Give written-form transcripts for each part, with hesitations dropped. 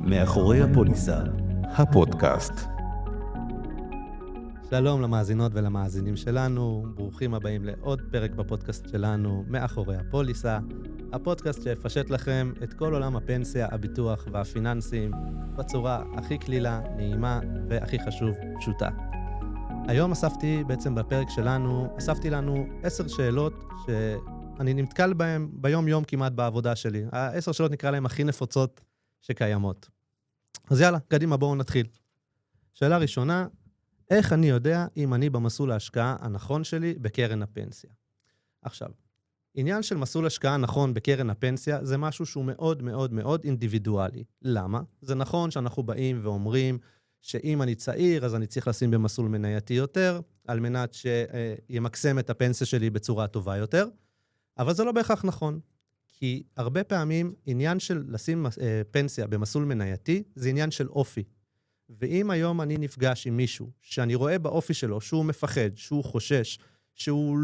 מאחורי הפוליסה, הפודקאסט. שלום למאזינות ולמאזינים שלנו, ברוכים הבאים לעוד פרק בפודקאסט שלנו, מאחורי הפוליסה, הפודקאסט שיפשט לכם את כל עולם הפנסיה, הביטוח והפיננסים בצורה הכי כלילה, נעימה והכי חשוב, פשוטה. היום בפרק שלנו, אספתי לנו 10 שאלות שאני נתקל בהן ביום יום כמעט בעבודה שלי. 10 שאלות נקרא להן הכי נפוצות שקיימות. אז יאללה, קדימה, בואו נתחיל. שאלה ראשונה, איך אני יודע אם אני במסלול ההשקעה הנכון שלי בקרן הפנסיה? עכשיו, עניין של מסלול השקעה נכון בקרן הפנסיה זה משהו שהוא מאוד מאוד מאוד אינדיבידואלי. למה? זה נכון שאנחנו באים ואומרים שאם אני צעיר אז אני צריך לשים במסלול מנייתי יותר, על מנת שימקסם את הפנסיה שלי בצורה טובה יותר, אבל זה לא בהכרח נכון. כי הרבה פעמים עניין של לשים פנסיה במסלול מנייתי זה עניין של אופי. ואם היום אני נפגש עם מישהו שאני רואה באופי שלו שהוא מפחד, שהוא חושש, שהוא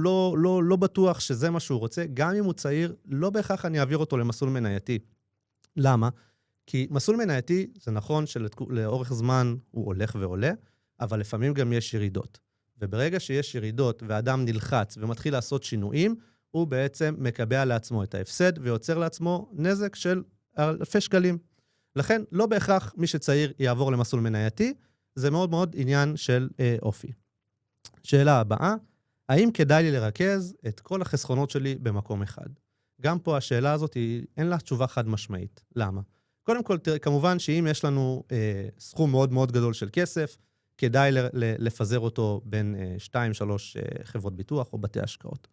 לא בטוח שזה מה שהוא רוצה, גם אם הוא צעיר, לא בהכרח אני אעביר אותו למסלול מנייתי. למה? כי מסלול מנייתי זה נכון שלאורך זמן הוא הולך ועולה, אבל לפעמים גם יש ירידות. וברגע שיש ירידות ואדם נלחץ ומתחיל לעשות שינויים, הוא בעצם מקבע לעצמו את ההפסד ויוצר לעצמו נזק של אלפי שקלים. לכן, לא בהכרח מי שצעיר יעבור למסלול מנייתי, זה מאוד מאוד עניין של אופי. שאלה הבאה, האם כדאי לי לרכז את כל החסכונות שלי במקום אחד? גם פה השאלה הזאת אין לה תשובה חד משמעית. למה? קודם כל, כמובן שאם יש לנו סכום מאוד מאוד גדול של כסף, כדאי לפזר אותו בין 2-3 חברות ביטוח או בתי השקעות.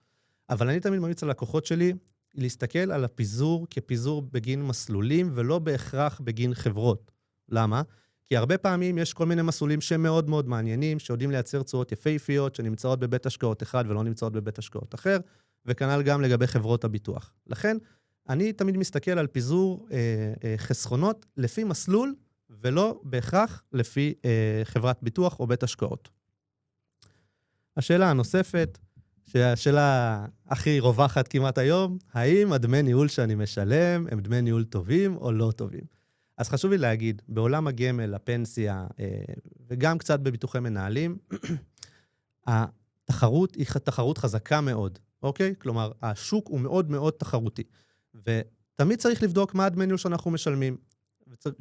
אבל אני תמיד ממליץ ללקוחות שלי, להסתכל על הפיזור כפיזור בגין מסלולים, ולא בהכרח בגין חברות. למה? כי הרבה פעמים יש כל מיני מסלולים שמאוד מאוד מעניינים, שיודעים לייצר תשואות יפהפיות, שנמצאות בבית השקעות אחד ולא נמצאות בבית השקעות אחר, וכנ"ל גם לגבי חברות הביטוח. לכן, אני תמיד מסתכל על פיזור חסכונות לפי מסלול, ולא בהכרח לפי חברת ביטוח או בית השקעות. השאלה הנוספת, שהשאלה הכי רווחת כמעט היום, האם הדמי ניהול שאני משלם הם דמי ניהול טובים או לא טובים? אז חשוב לי להגיד, בעולם הגמל, הפנסיה, וגם קצת בביטוחי מנהלים, התחרות היא תחרות חזקה מאוד, אוקיי? כלומר, השוק הוא מאוד מאוד תחרותי, ותמיד צריך לבדוק מה הדמי ניהול שאנחנו משלמים.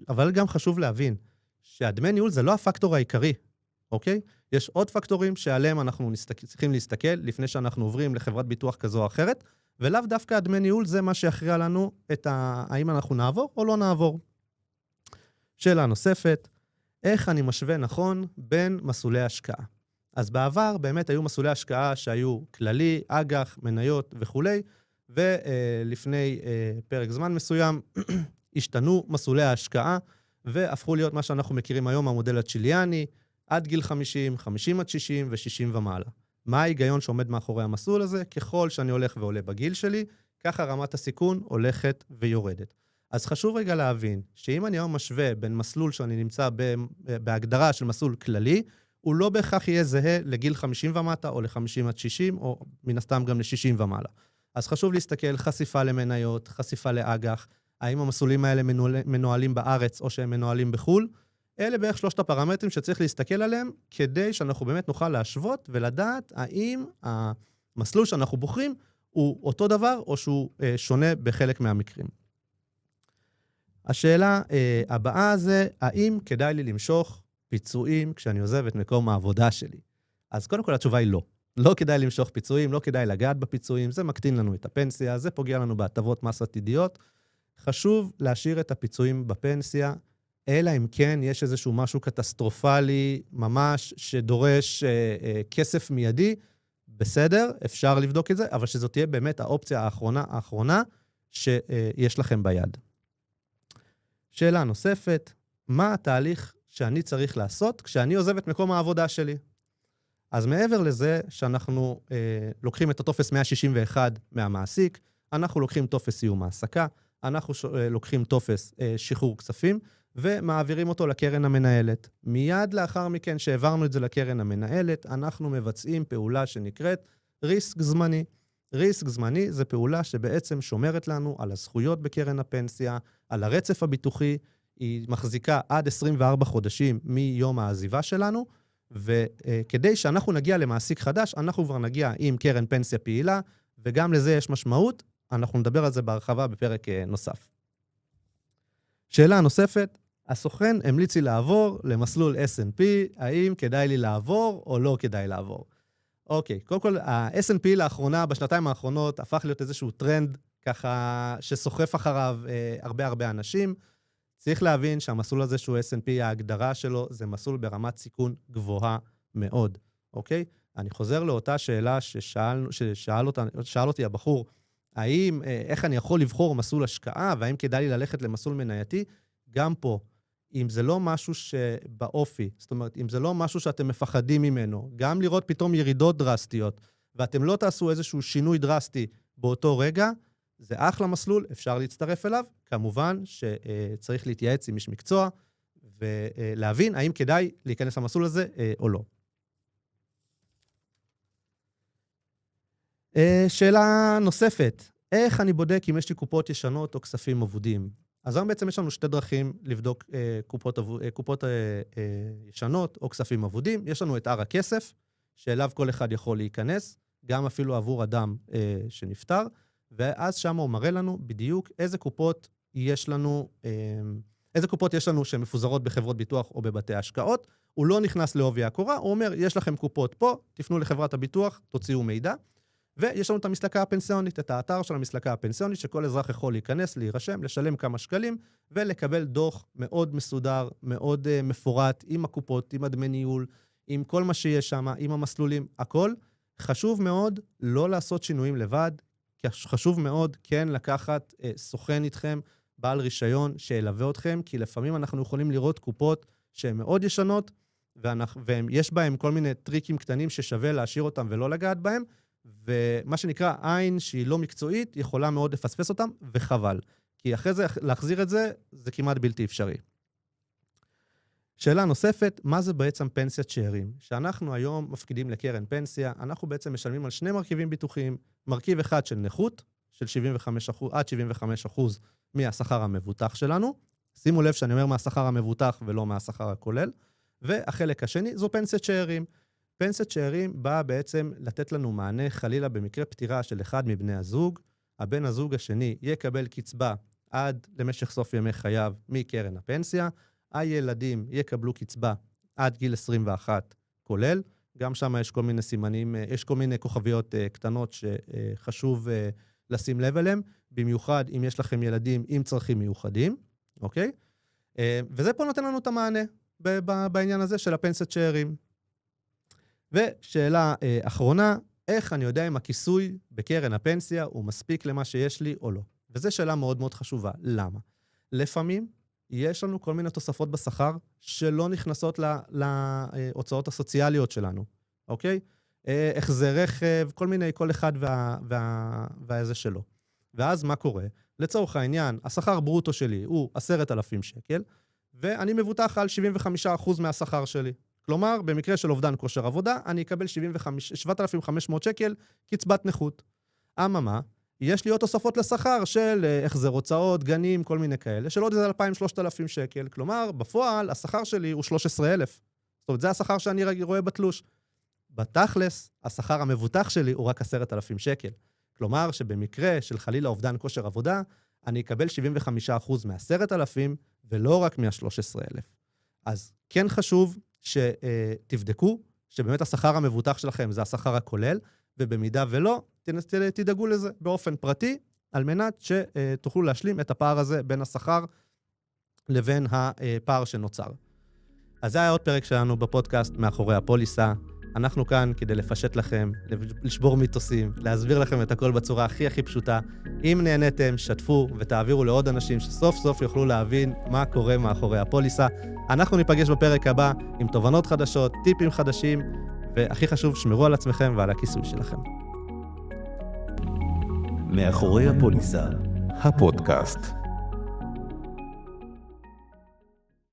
אבל גם חשוב להבין שהדמי ניהול זה לא הפקטור העיקרי, אוקיי? יש עוד פקטורים שעליהם אנחנו צריכים להסתכל לפני שאנחנו עוברים לחברת ביטוח כזו או אחרת, ולאו דווקא הדמי ניהול זה מה שיכריע לנו האם אנחנו נעבור או לא נעבור. שאלה נוספת, איך אני משווה נכון בין מסלולי השקעה? אז בעבר באמת היו מסלולי השקעה שהיו כללי, אג"ח, מניות וכו', ולפני פרק זמן מסוים השתנו מסלולי ההשקעה, והפכו להיות מה שאנחנו מכירים היום, המודל הצ'יליאני, עד גיל 50, 50 עד 60 ו-60 ומעלה. מה ההיגיון שעומד מאחורי המסלול הזה? ככל שאני הולך ועולה בגיל שלי, ככה רמת הסיכון הולכת ויורדת. אז חשוב רגע להבין, שאם אני היום משווה בין מסלול שאני נמצא בהגדרה של מסלול כללי, הוא לא בהכרח יהיה זהה לגיל 50 ומטה, או ל-50 עד 60, או מן הסתם גם ל-60 ומעלה. אז חשוב להסתכל חשיפה למניות, חשיפה לאג"ח, האם המסלולים האלה מנוהלים בארץ או שהם מנוהלים בחול, אלה בערך 3 הפרמטרים שצריך להסתכל עליהם, כדי שאנחנו באמת נוכל להשוות ולדעת האם המסלול שאנחנו בוחרים הוא אותו דבר או שהוא שונה בחלק מהמקרים. השאלה הבאה זה, האם כדאי לי למשוך פיצויים כשאני עוזב את מקום העבודה שלי? אז קודם כל התשובה היא לא. לא כדאי למשוך פיצויים, לא כדאי לגעת בפיצויים, זה מקטין לנו את הפנסיה, זה פוגע לנו בהטבות מס עתידיות. חשוב להשאיר את הפיצויים בפנסיה, אלא אם כן יש איזשהו משהו קטסטרופלי ממש שדורש כסף מיידי, בסדר, אפשר לבדוק את זה, אבל שזאת תהיה באמת האופציה האחרונה שיש לכם ביד. שאלה נוספת, מה התהליך שאני צריך לעשות כשאני עוזב את מקום העבודה שלי? אז מעבר לזה שאנחנו לוקחים את הטופס 161 מהמעסיק, אנחנו לוקחים טופס סיום העסקה, אנחנו לוקחים טופס שחרור כספים, ומעבירים אותו לקרן המנהלת. מיד לאחר מכן שהעברנו את זה לקרן המנהלת, אנחנו מבצעים פעולה שנקראת ריסק זמני. ריסק זמני זה פעולה שבעצם שומרת לנו על הזכויות בקרן הפנסיה, על הרצף הביטוחי, היא מחזיקה עד 24 חודשים מיום העזיבה שלנו, וכדי שאנחנו נגיע למעסיק חדש, אנחנו כבר נגיע עם קרן פנסיה פעילה, וגם לזה יש משמעות, אנחנו נדבר על זה בהרחבה בפרק נוסף. שאלה נוספת, הסוכן המליץ לי לעבור למסלול S&P, האם כדאי לי לעבור או לא כדאי לעבור? אוקיי, קודם כל, ה-S&P לאחרונה, בשנתיים האחרונות, הפך להיות איזשהו טרנד, ככה שסוחף אחריו הרבה אנשים. צריך להבין שהמסלול הזה שהוא S&P, ההגדרה שלו, זה מסלול ברמת סיכון גבוהה מאוד, אוקיי? אני חוזר לאותה שאלה ששאל אותי הבחור, איך אני יכול לבחור מסלול השקעה, והאם כדאי לי ללכת למסלול מנייתי? גם פה, אם זה לא משהו שבאופי, זאת אומרת, אם זה לא משהו שאתם מפחדים ממנו, גם לראות פתאום ירידות דרסטיות, ואתם לא תעשו איזשהו שינוי דרסטי באותו רגע, זה אחלה מסלול, אפשר להצטרף אליו. כמובן שצריך להתייעץ עם איש מקצוע, ולהבין האם כדאי להיכנס למסלול הזה או לא. שאלה נוספת, איך אני בודק אם יש לי קופות ישנות או כספים אבודים? אז היום בעצם יש לנו שתי דרכים לבדוק קופות ישנות או כספים אבודים. יש לנו את הר הכסף, שאליו כל אחד יכול להיכנס, גם אפילו עבור אדם שנפטר, ואז שם הוא מראה לנו בדיוק איזה קופות יש לנו שמפוזרות בחברות ביטוח או בבתי השקעות. הוא לא נכנס לעובי הקורה, הוא אומר, יש לכם קופות פה, תפנו לחברת הביטוח, תוציאו מידע, ויש לנו את המסלקה הפנסיונית, את האתר של המסלקה הפנסיונית, שכל אזרח יכול להיכנס, להירשם, לשלם כמה שקלים, ולקבל דוח מאוד מסודר, מאוד מפורט, עם הקופות, עם הדמי ניהול, עם כל מה שיש שם, עם המסלולים, הכל. חשוב מאוד לא לעשות שינויים לבד, כי חשוב מאוד כן לקחת סוכן איתכם, בעל רישיון שילווה אתכם, כי לפעמים אנחנו יכולים לראות קופות שהן מאוד ישנות, ויש בהן כל מיני טריקים קטנים ששווה להשאיר אותם ולא לגעת בהם, ומה שנקרא עין שהיא לא מקצועית, יכולה מאוד לפספס אותם, וחבל. כי אחרי זה, להחזיר את זה, זה כמעט בלתי אפשרי. שאלה נוספת, מה זה בעצם פנסיית שאירים? שאנחנו היום מפקידים לקרן פנסיה, אנחנו בעצם משלמים על שני מרכיבים ביטוחיים, מרכיב אחד של נכות, של 75%, עד 75% מהשכר המבוטח שלנו. שימו לב שאני אומר מהשכר המבוטח ולא מהשכר הכולל. והחלק השני זו פנסיית שאירים. פנסיית שאירים באה בעצם לתת לנו מענה חלילה במקרה פטירה של אחד מבני הזוג. הבן הזוג השני יקבל קצבה עד למשך סוף ימי חייו מקרן הפנסיה. הילדים יקבלו קצבה עד גיל 21 כולל. גם שם יש כל מיני סימנים, יש כל מיני כוכביות קטנות שחשוב לשים לב אליהם, במיוחד אם יש לכם ילדים עם צרכים מיוחדים, אוקיי? וזה פה נותן לנו את המענה בעניין הזה של הפנסיית שאירים. ושאלה אחרונה, איך אני יודע אם הכיסוי בקרן הפנסיה הוא מספיק למה שיש לי או לא? וזו שאלה מאוד מאוד חשובה. למה? לפעמים יש לנו כל מיני תוספות בשכר שלא נכנסות להוצאות הסוציאליות שלנו, אוקיי? החזר רכב, כל מיני, כל אחד והאיזה שלו. ואז מה קורה? לצורך העניין, השכר ברוטו שלי הוא 10,000 שקל, ואני מבוטח על 75% מהשכר שלי. כלומר, במקרה של אובדן כושר עבודה, אני אקבל 7,500 שקל קצבת נכות. אממה, יש לי עוד תוספות לשכר של החזר הוצאות, גנים, כל מיני כאלה, של עוד איזה 2,000-3,000 שקל. כלומר, בפועל, השכר שלי הוא 13,000. זאת אומרת, זה השכר שאני רואה בתלוש. בתכלס, השכר המבוטח שלי הוא רק 10,000 שקל. כלומר, שבמקרה של חלילה אובדן כושר עבודה, אני אקבל 75% מ10,000 ולא רק מה13,000. אז כן חשוב שתבדקו שבאמת השכר המבוטח שלכם זה השכר הכולל, ובמידה ולא, תדאגו לזה באופן פרטי, על מנת שתוכלו להשלים את הפער הזה בין השכר לבין הפער שנוצר. אז זה היה עוד פרק שלנו בפודקאסט מאחורי הפוליסה. אנחנו כאן כדי לפשט לכם, לשבור מיתוסים, להסביר לכם את הכל בצורה הכי פשוטה. אם נהניתם, שתפו ותעבירו לעוד אנשים שסוף סוף יוכלו להבין מה קורה מאחורי הפוליסה. אנחנו ניפגש בפרק הבא עם תובנות חדשות, טיפים חדשים, והכי חשוב, שמרו על עצמכם ועל הכיסוי שלכם. מאחורי הפוליסה, הפודקאסט.